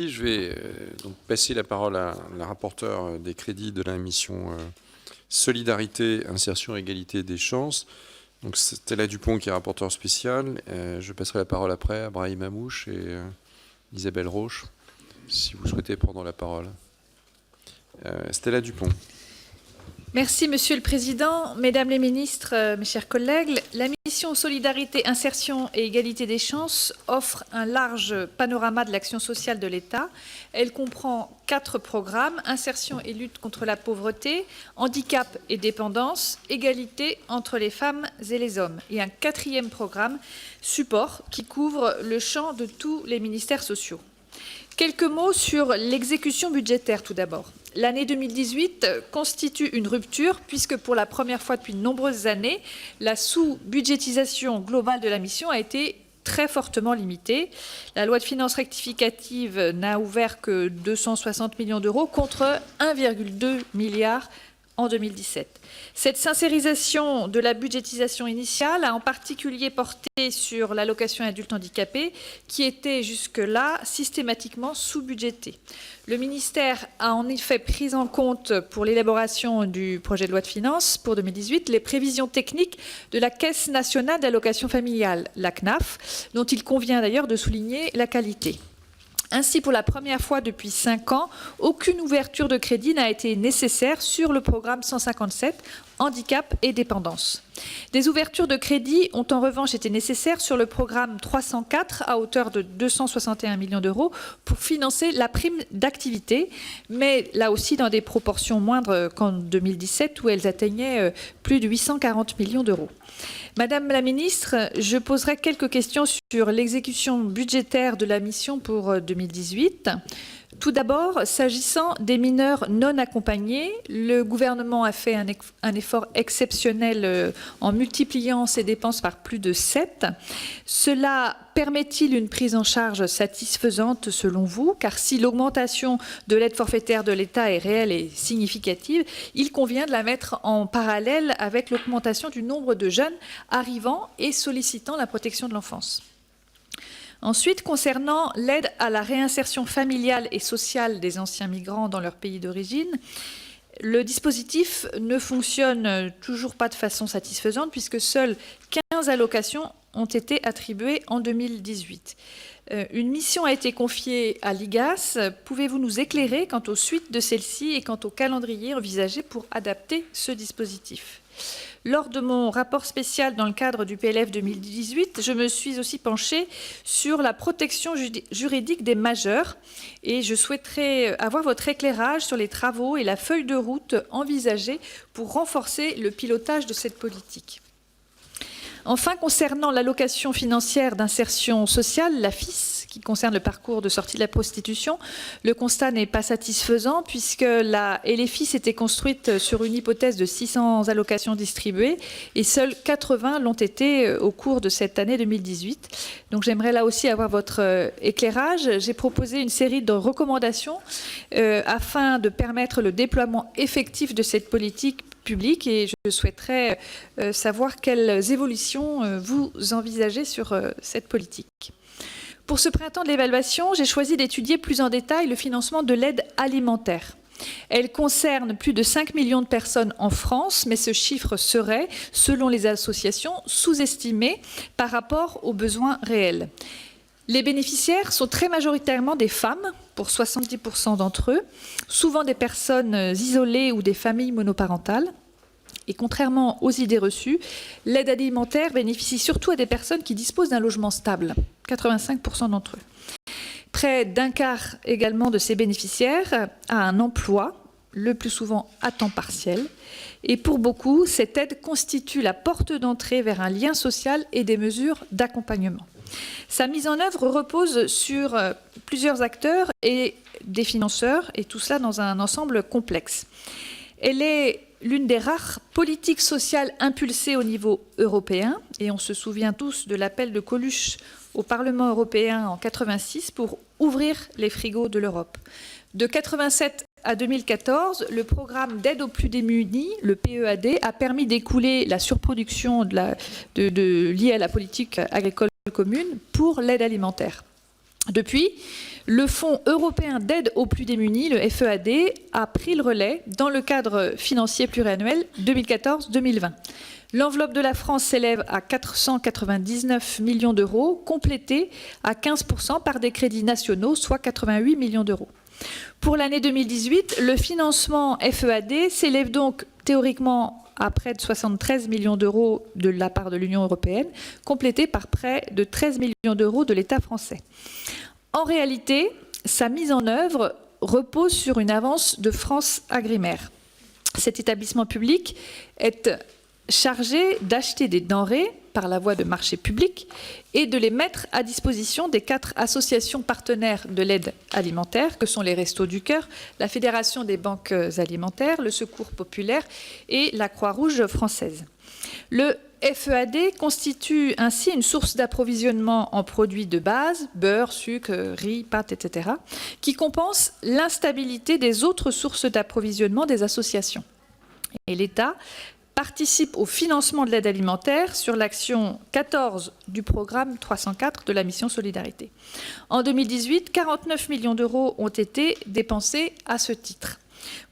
Je vais donc passer la parole à la rapporteure des crédits de la mission Solidarité, Insertion, Égalité des chances. Donc Stella Dupont qui est rapporteure spéciale. Je passerai la parole après à Brahim Amouche et Isabelle Roche, si vous souhaitez prendre la parole. Stella Dupont. Merci Monsieur le Président, Mesdames les ministres, mes chers collègues. La mission Solidarité, Insertion et Égalité des chances offre un large panorama de l'action sociale de l'État. Elle comprend 4 programmes: insertion et lutte contre la pauvreté, handicap et dépendance, égalité entre les femmes et les hommes. Et un 4e programme, support, qui couvre le champ de tous les ministères sociaux. Quelques mots sur l'exécution budgétaire tout d'abord. L'année 2018 constitue une rupture puisque pour la première fois depuis de nombreuses années, la sous-budgétisation globale de la mission a été très fortement limitée. La loi de finances rectificative n'a ouvert que 260 millions d'euros contre 1,2 milliard en 2017. Cette sincérisation de la budgétisation initiale a en particulier porté sur l'allocation adulte handicapé qui était jusque-là systématiquement sous-budgétée. Le ministère a en effet pris en compte pour l'élaboration du projet de loi de finances pour 2018 les prévisions techniques de la Caisse nationale d'allocation familiale, la CNAF, dont il convient d'ailleurs de souligner la qualité. Ainsi, pour la première fois depuis 5 ans, aucune ouverture de crédit n'a été nécessaire sur le programme 157, handicap et dépendance. Des ouvertures de crédit ont en revanche été nécessaires sur le programme 304 à hauteur de 261 millions d'euros pour financer la prime d'activité, mais là aussi dans des proportions moindres qu'en 2017 où elles atteignaient plus de 840 millions d'euros. Madame la ministre, je poserai quelques questions sur l'exécution budgétaire de la mission pour 2018. Tout d'abord, s'agissant des mineurs non accompagnés, le gouvernement a fait un effort exceptionnel en multipliant ses dépenses par plus de 7. Cela permet-il une prise en charge satisfaisante selon vous? Car si l'augmentation de l'aide forfaitaire de l'État est réelle et significative, il convient de la mettre en parallèle avec l'augmentation du nombre de jeunes arrivant et sollicitant la protection de l'enfance. Ensuite, concernant l'aide à la réinsertion familiale et sociale des anciens migrants dans leur pays d'origine, le dispositif ne fonctionne toujours pas de façon satisfaisante puisque seules 15 allocations ont été attribuées en 2018. Une mission a été confiée à l'IGAS. Pouvez-vous nous éclairer quant aux suites de celle-ci et quant au calendrier envisagé pour adapter ce dispositif ? Lors de mon rapport spécial dans le cadre du PLF 2018, je me suis aussi penchée sur la protection juridique des majeurs et je souhaiterais avoir votre éclairage sur les travaux et la feuille de route envisagée pour renforcer le pilotage de cette politique. Enfin, concernant l'allocation financière d'insertion sociale, la FIS, qui concerne le parcours de sortie de la prostitution, le constat n'est pas satisfaisant puisque la LFIS était construite sur une hypothèse de 600 allocations distribuées et seules 80 l'ont été au cours de cette année 2018. Donc j'aimerais là aussi avoir votre éclairage. J'ai proposé une série de recommandations afin de permettre le déploiement effectif de cette politique public et je souhaiterais savoir quelles évolutions vous envisagez sur cette politique. Pour ce printemps de l'évaluation, j'ai choisi d'étudier plus en détail le financement de l'aide alimentaire. Elle concerne plus de 5 millions de personnes en France, mais ce chiffre serait, selon les associations, sous-estimé par rapport aux besoins réels. Les bénéficiaires sont très majoritairement des femmes, pour 70% d'entre eux, souvent des personnes isolées ou des familles monoparentales. Et contrairement aux idées reçues, l'aide alimentaire bénéficie surtout à des personnes qui disposent d'un logement stable, 85% d'entre eux. Près d'un quart également de ces bénéficiaires a un emploi, le plus souvent à temps partiel. Et pour beaucoup, cette aide constitue la porte d'entrée vers un lien social et des mesures d'accompagnement. Sa mise en œuvre repose sur plusieurs acteurs et des financeurs, et tout cela dans un ensemble complexe. Elle est l'une des rares politiques sociales impulsées au niveau européen, et on se souvient tous de l'appel de Coluche au Parlement européen en 1986 pour ouvrir les frigos de l'Europe. De 1987 à 2014, le programme d'aide aux plus démunis, le PEAD, a permis d'écouler la surproduction liée à la politique agricole commune pour l'aide alimentaire. Depuis, le Fonds européen d'aide aux plus démunis, le FEAD, a pris le relais dans le cadre financier pluriannuel 2014-2020. L'enveloppe de la France s'élève à 499 millions d'euros, complétée à 15% par des crédits nationaux, soit 88 millions d'euros. Pour l'année 2018, le financement FEAD s'élève donc théoriquement à près de 73 millions d'euros de la part de l'Union européenne, complété par près de 13 millions d'euros de l'État français. En réalité, sa mise en œuvre repose sur une avance de France Agrimaire. Cet établissement public est chargé d'acheter des denrées par la voie de marché public et de les mettre à disposition des 4 associations partenaires de l'aide alimentaire, que sont les Restos du Cœur, la Fédération des banques alimentaires, le Secours populaire et la Croix-Rouge française. Le FEAD constitue ainsi une source d'approvisionnement en produits de base, beurre, sucre, riz, pâtes, etc., qui compense l'instabilité des autres sources d'approvisionnement des associations. Et l'État participe au financement de l'aide alimentaire sur l'action 14 du programme 304 de la mission Solidarité. En 2018, 49 millions d'euros ont été dépensés à ce titre.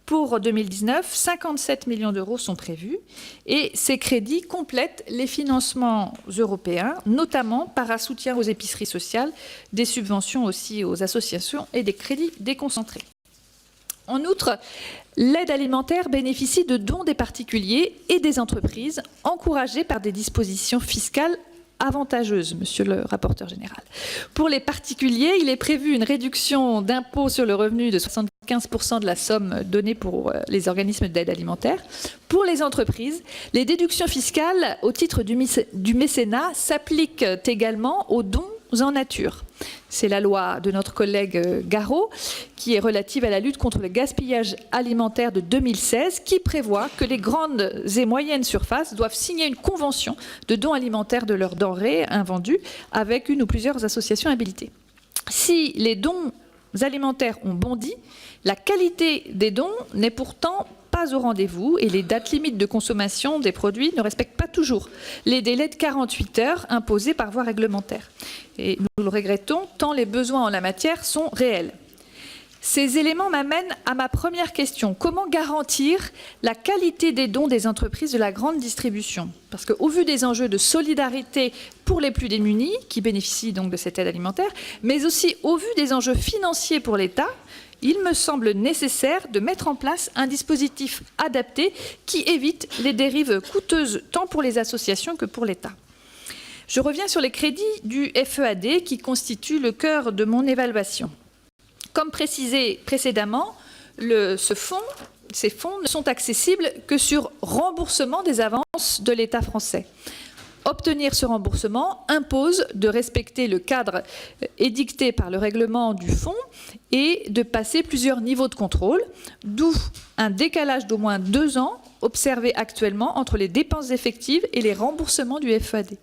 Pour 2019, 57 millions d'euros sont prévus et ces crédits complètent les financements européens, notamment par un soutien aux épiceries sociales, des subventions aussi aux associations et des crédits déconcentrés. En outre, l'aide alimentaire bénéficie de dons des particuliers et des entreprises, encouragés par des dispositions fiscales avantageuses, monsieur le rapporteur général. Pour les particuliers, il est prévu une réduction d'impôt sur le revenu de 75% de la somme donnée pour les organismes d'aide alimentaire. Pour les entreprises, les déductions fiscales au titre du mécénat s'appliquent également aux dons en nature. C'est la loi de notre collègue Garot, qui est relative à la lutte contre le gaspillage alimentaire de 2016, qui prévoit que les grandes et moyennes surfaces doivent signer une convention de dons alimentaires de leurs denrées invendues avec une ou plusieurs associations habilitées. Si les dons alimentaires ont bondi, la qualité des dons n'est pourtant pas au rendez-vous et les dates limites de consommation des produits ne respectent pas toujours les délais de 48 heures imposés par voie réglementaire. Et nous le regrettons, tant les besoins en la matière sont réels. Ces éléments m'amènent à ma première question. Comment garantir la qualité des dons des entreprises de la grande distribution? Parce qu'au vu des enjeux de solidarité pour les plus démunis, qui bénéficient donc de cette aide alimentaire, mais aussi au vu des enjeux financiers pour l'État, il me semble nécessaire de mettre en place un dispositif adapté qui évite les dérives coûteuses tant pour les associations que pour l'État. Je reviens sur les crédits du FEAD qui constituent le cœur de mon évaluation. Comme précisé précédemment, ces fonds ne sont accessibles que sur remboursement des avances de l'État français. Obtenir ce remboursement impose de respecter le cadre édicté par le règlement du fonds et de passer plusieurs niveaux de contrôle, d'où un décalage d'au moins 2 ans observé actuellement entre les dépenses effectives et les remboursements du FEAD.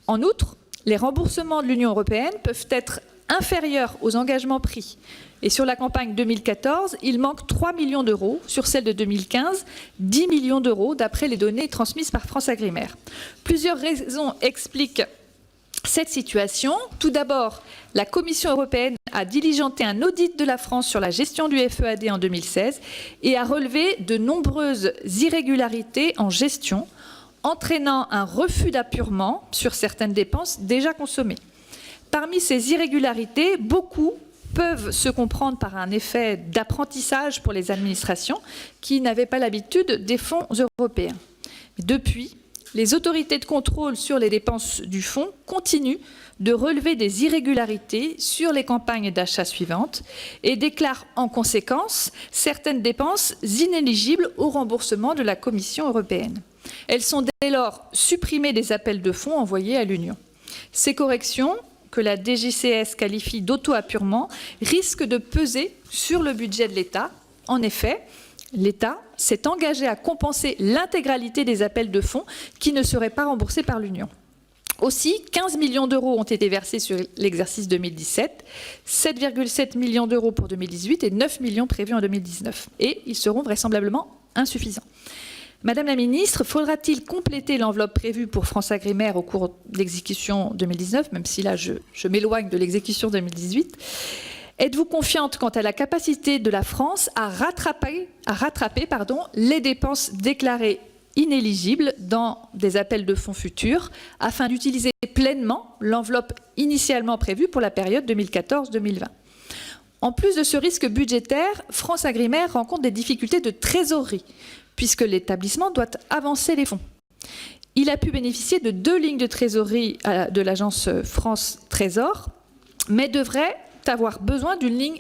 En outre, les remboursements de l'Union européenne peuvent être inférieurs aux engagements pris. Et sur la campagne 2014, il manque 3 millions d'euros. Sur celle de 2015, 10 millions d'euros, d'après les données transmises par France Agrimaire. Plusieurs raisons expliquent cette situation. Tout d'abord, la Commission européenne a diligenté un audit de la France sur la gestion du FEAD en 2016 et a relevé de nombreuses irrégularités en gestion, entraînant un refus d'appurement sur certaines dépenses déjà consommées. Parmi ces irrégularités, beaucoup peuvent se comprendre par un effet d'apprentissage pour les administrations qui n'avaient pas l'habitude des fonds européens. Depuis, les autorités de contrôle sur les dépenses du fonds continuent de relever des irrégularités sur les campagnes d'achat suivantes et déclarent en conséquence certaines dépenses inéligibles au remboursement de la Commission européenne. Elles sont dès lors supprimées des appels de fonds envoyés à l'Union. Ces corrections, que la DGCS qualifie d'auto-appurement, risquent de peser sur le budget de l'État. En effet, l'État s'est engagé à compenser l'intégralité des appels de fonds qui ne seraient pas remboursés par l'Union. Aussi, 15 millions d'euros ont été versés sur l'exercice 2017, 7,7 millions d'euros pour 2018 et 9 millions prévus en 2019. Et ils seront vraisemblablement insuffisants. Madame la ministre, faudra-t-il compléter l'enveloppe prévue pour FranceAgriMer au cours de l'exécution 2019, même si là je m'éloigne de l'exécution 2018? Êtes-vous confiante quant à la capacité de la France à rattraper les dépenses déclarées inéligibles dans des appels de fonds futurs afin d'utiliser pleinement l'enveloppe initialement prévue pour la période 2014-2020? En plus de ce risque budgétaire, FranceAgriMer rencontre des difficultés de trésorerie puisque l'établissement doit avancer les fonds. Il a pu bénéficier de 2 lignes de trésorerie de l'agence France Trésor, mais devrait avoir besoin d'une ligne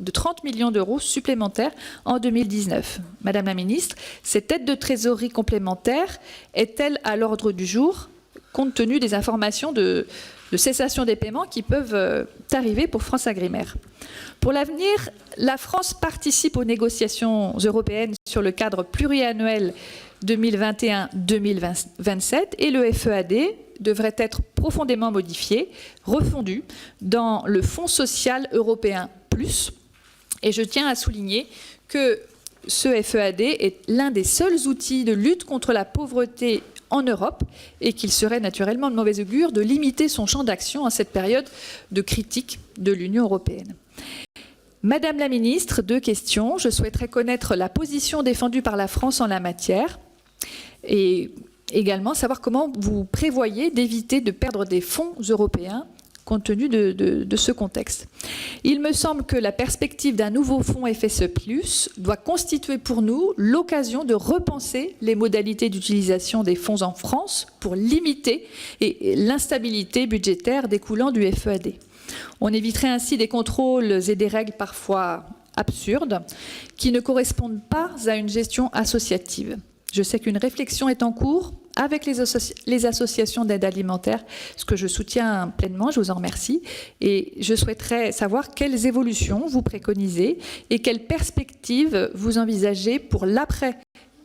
de 30 millions d'euros supplémentaires en 2019. Madame la ministre, cette aide de trésorerie complémentaire est-elle à l'ordre du jour, compte tenu des informations de cessation des paiements qui peuvent arriver pour FranceAgriMer? Pour l'avenir, la France participe aux négociations européennes sur le cadre pluriannuel 2021-2027 et le FEAD devrait être profondément modifié, refondu dans le Fonds social européen plus. Et je tiens à souligner que ce FEAD est l'un des seuls outils de lutte contre la pauvreté en Europe et qu'il serait naturellement de mauvais augure de limiter son champ d'action en cette période de critique de l'Union européenne. Madame la ministre, 2 questions. Je souhaiterais connaître la position défendue par la France en la matière et également savoir comment vous prévoyez d'éviter de perdre des fonds européens compte tenu de ce contexte. Il me semble que la perspective d'un nouveau fonds FSE+, doit constituer pour nous l'occasion de repenser les modalités d'utilisation des fonds en France pour limiter l'instabilité budgétaire découlant du FEAD. On éviterait ainsi des contrôles et des règles parfois absurdes qui ne correspondent pas à une gestion associative. Je sais qu'une réflexion est en cours avec les associations d'aide alimentaire, ce que je soutiens pleinement, je vous en remercie. Et je souhaiterais savoir quelles évolutions vous préconisez et quelles perspectives vous envisagez pour l'après